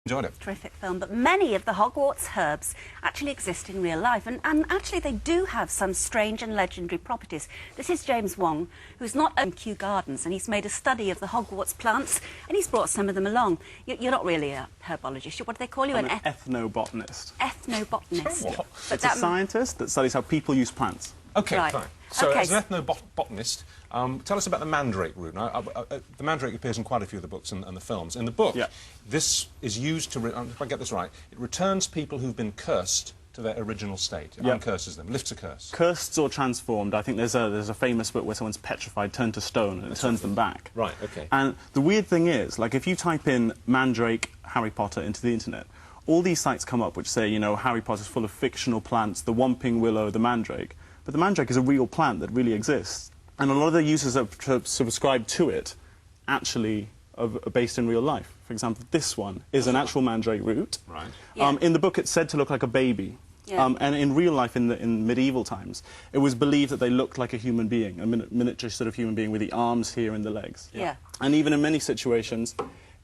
Enjoyed it. Terrific film, but many of the Hogwarts herbs actually exist in real life, and actually they do have some strange and legendary properties. This is James Wong, who's not in Kew Gardens, and he's made a study of the Hogwarts plants, and he's brought some of them along. You're not really a herbologist. What do they call you? I'm an ethnobotanist. Ethnobotanist. What? It's a scientist that studies how people use plants. OK, right. fine. So, okay. as an ethnobotanist, tell us about the Mandrake Root. Now, the Mandrake appears in quite a few of the books and the films. In the book, this is used to, if I get this right, it returns people who've been cursed to their original state. It uncurses them, lifts a curse. Cursed or transformed. I think there's a famous book where someone's petrified, turned to stone, and it turns them back. Right, OK. And the weird thing is, like, if you type in Mandrake, Harry Potter into the internet, all these sites come up which say, you know, Harry Potter's full of fictional plants, the Whomping Willow, the Mandrake. But the Mandrake is a real plant that really exists. And a lot of the users that subscribe to it actually are based in real life. For example, this one is an actual Mandrake root. Right. Yeah. In the book, it's said to look like a baby. Yeah. And in real life, in medieval times, it was believed that they looked like a human being, a miniature sort of human being with the arms here and the legs. Yeah. And even in many situations,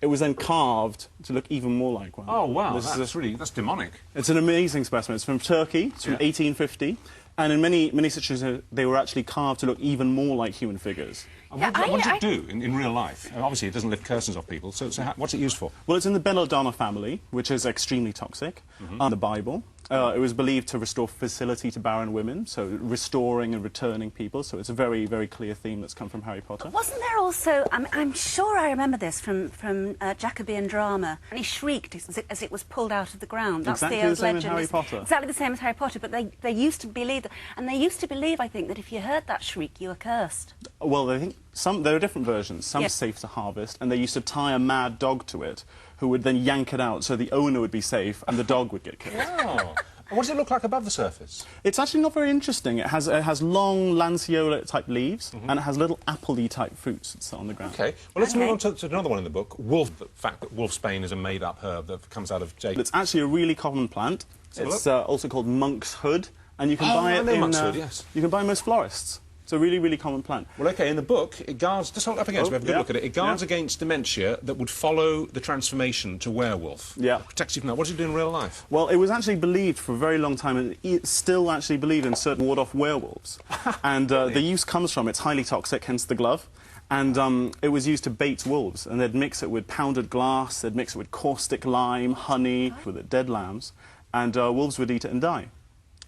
it was then carved to look even more like one. Oh, wow, that's demonic. It's an amazing specimen. It's from Turkey. It's from 1850. And in many situations, they were actually carved to look even more like human figures. And what does it do in real life? Obviously, it doesn't lift curses off people, so what's it used for? Well, it's in the belladonna family, which is extremely toxic. In the Bible, it was believed to restore fertility to barren women, so restoring and returning people. So it's a very, very clear theme that's come from Harry Potter. But wasn't there also, I'm sure I remember this from Jacobean drama, and he shrieked as it was pulled out of the ground. That's exactly the old the same legend. as Harry Potter. Exactly the same as Harry Potter, but they used to believe that, and they used to believe, I think, that if you heard that shriek, you were cursed. Well, I think there are different versions. Some are safe to harvest, and they used to tie a mad dog to it, who would then yank it out so the owner would be safe and the dog would get killed. Wow. And what does it look like above the surface? It's actually not very interesting. It has long lanceolate-type leaves, and it has little apple-y-type fruits that sit on the ground. OK. Well, let's move on to another one in the book, wolf. The fact that wolfsbane is a made-up herb that comes out of jade. It's actually a really common plant. It's also called monk's hood, and you can buy it in... monk's hood, yes. You can buy most florists. It's a really, really common plant. Well, OK, in the book, it guards... Just hold it up again so we have a good look at it. It guards against dementia that would follow the transformation to werewolf. Yeah. It protects you from that. What does it do in real life? Well, it was actually believed for a very long time, and it's still actually believed in certain ward-off werewolves. And the use comes from, it's highly toxic, hence the glove. And it was used to bait wolves, and they'd mix it with pounded glass, they'd mix it with caustic lime, honey, with it, dead lambs, and wolves would eat it and die.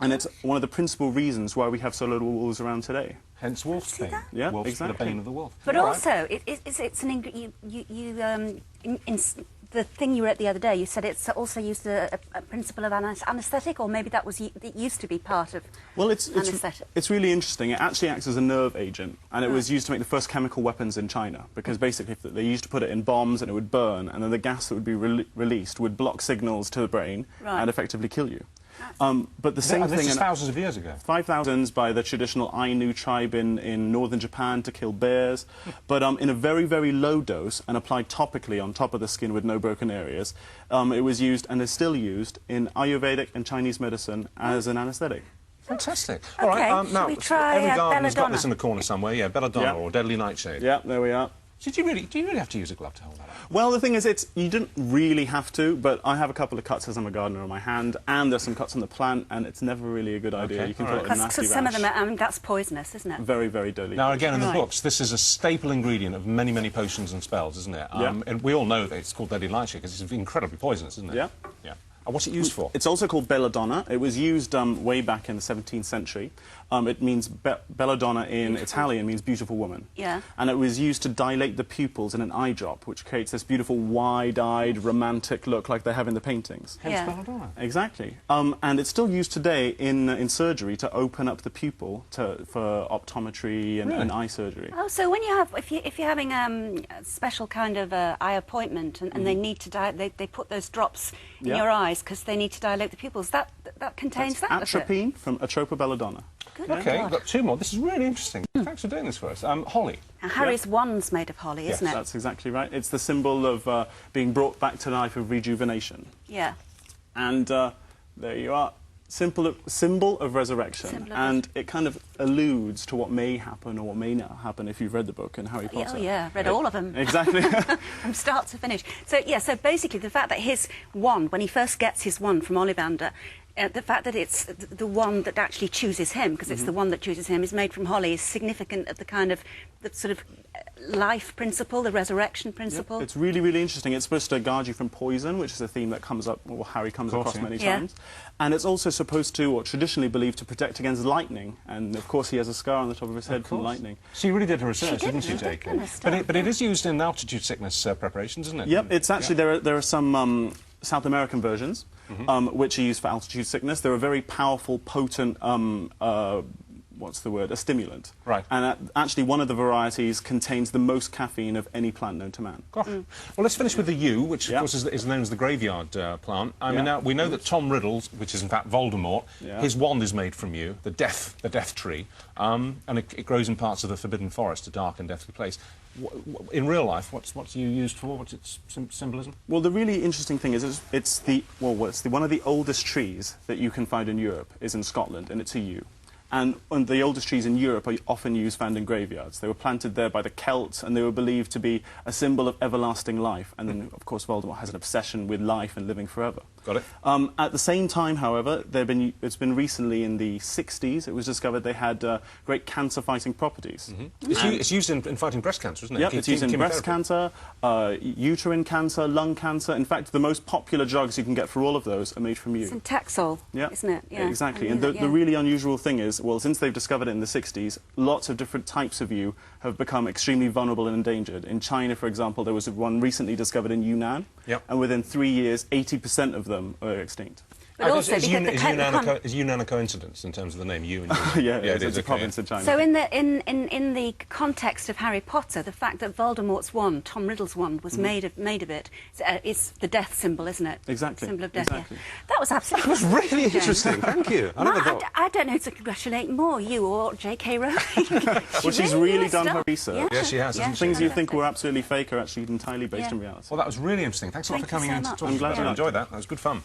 And it's one of the principal reasons why we have so little wolves around today. Hence wolfsbane. Yeah, wolves exactly. the bane of the wolf. But also, it's an the thing you read the other day, you said it's also used a principle of anaesthetic, or maybe that was it used to be part of anaesthetic. It's really interesting. It actually acts as a nerve agent, and it was used to make the first chemical weapons in China, because basically they used to put it in bombs and it would burn, and then the gas that would be released would block signals to the brain and effectively kill you. But the same thing... This is thousands of years ago. 5,000 by the traditional Ainu tribe in northern Japan to kill bears. But in a very, very low dose and applied topically on top of the skin with no broken areas, it was used and is still used in Ayurvedic and Chinese medicine as an anaesthetic. Fantastic. Okay, all right, now, we try every garden's got belladonna? this in the corner somewhere. Yeah, belladonna or deadly nightshade. Yeah, there we are. Do you really have to use a glove to hold that up? Well, the thing is, you didn't really have to, but I have a couple of cuts as I'm a gardener on my hand, and there's some cuts on the plant, and it's never really a good idea. You can get a nasty rash. Some of them, that's poisonous, isn't it? Very, very deadly. Now, again, in the books, this is a staple ingredient of many, many potions and spells, isn't it? And we all know that it's called deadly nightshade because it's incredibly poisonous, isn't it? Yeah. Yeah. And what's it used for? It's also called belladonna. It was used way back in the 17th century. It means belladonna in Italian means beautiful woman. Yeah. And it was used to dilate the pupils in an eye drop, which creates this beautiful wide-eyed, romantic look like they have in the paintings. Hence belladonna. Exactly. And it's still used today in surgery to open up the pupil for optometry and eye surgery. Oh, so when you have, if you're having a special kind of eye appointment and they need to they put those drops in your eyes because they need to dilate the pupils, that contains that. Atropine from Atropa belladonna. Good OK, God. we've got two more. This is really interesting. Thanks for doing this for us. Holly. Now, Harry's wand's made of holly, isn't it? That's exactly right. It's the symbol of being brought back to life, of rejuvenation. Yeah. And there you are. symbol of resurrection, and it kind of alludes to what may happen or what may not happen if you've read the book and Harry Potter. Oh yeah, read all of them. Exactly. From start to finish. So yeah, so basically the fact that his wand, when he first gets his wand from Ollivander, the fact that it's the one that actually chooses him, because it's the one that chooses him, is made from holly, is significant of the kind of the sort of life principle, the resurrection principle. Yep. It's really, really interesting. It's supposed to guard you from poison, which is a theme that comes up, or Harry comes across many times. And it's also supposed to, or traditionally believed, to protect against lightning. And of course, he has a scar on the top of his head from lightning. She really did her research, didn't she, J.K.? But it is used in altitude sickness preparations, isn't it? Yep. It's actually there are some South American versions which are used for altitude sickness. They're a very powerful, potent, what's the word? A stimulant. Right. And actually, one of the varieties contains the most caffeine of any plant known to man. Gosh. Well, let's finish with the yew, which, of course, is known as the graveyard plant. I mean, now, we know that Tom Riddle's, which is, in fact, Voldemort, his wand is made from yew, the death tree, and it grows in parts of the Forbidden Forest, a dark and deathly place. In real life, what's yew used for? What's its symbolism? Well, the really interesting thing is it's one of the oldest trees that you can find in Europe is in Scotland, and it's a yew. And the oldest trees in Europe are often found in graveyards. They were planted there by the Celts, and they were believed to be a symbol of everlasting life. And then, of course, Voldemort has an obsession with life and living forever. Got it. At the same time, however, it's been recently in the 60s, it was discovered they had great cancer-fighting properties. It's used in fighting breast cancer, isn't it? Yep, it's used in breast cancer, uterine cancer, lung cancer. In fact, the most popular drugs you can get for all of those are made from yew. It's Taxol, isn't it? Yeah, exactly. And the really unusual thing is, well, since they've discovered it in the 60s, lots of different types of yew have become extremely vulnerable and endangered. In China, for example, there was one recently discovered in Yunnan, and within 3 years, 80% of them are extinct. But also, is Yunnan a coincidence in terms of the name Yew? Yeah, it's a province in China. So in the context of Harry Potter, the fact that Voldemort's wand, Tom Riddle's wand, was made of it, it's the death symbol, isn't it? Exactly. Symbol of death. Exactly. Yeah. That was absolutely. That was really interesting. Thank you. I don't know to congratulate more you or J.K. Rowling. She's really done her research. Yeah, she has. Things you think were absolutely fake are actually entirely based in reality. Well, that was really interesting. Thanks a lot for coming in to talk. I'm glad you enjoyed that. That was good fun.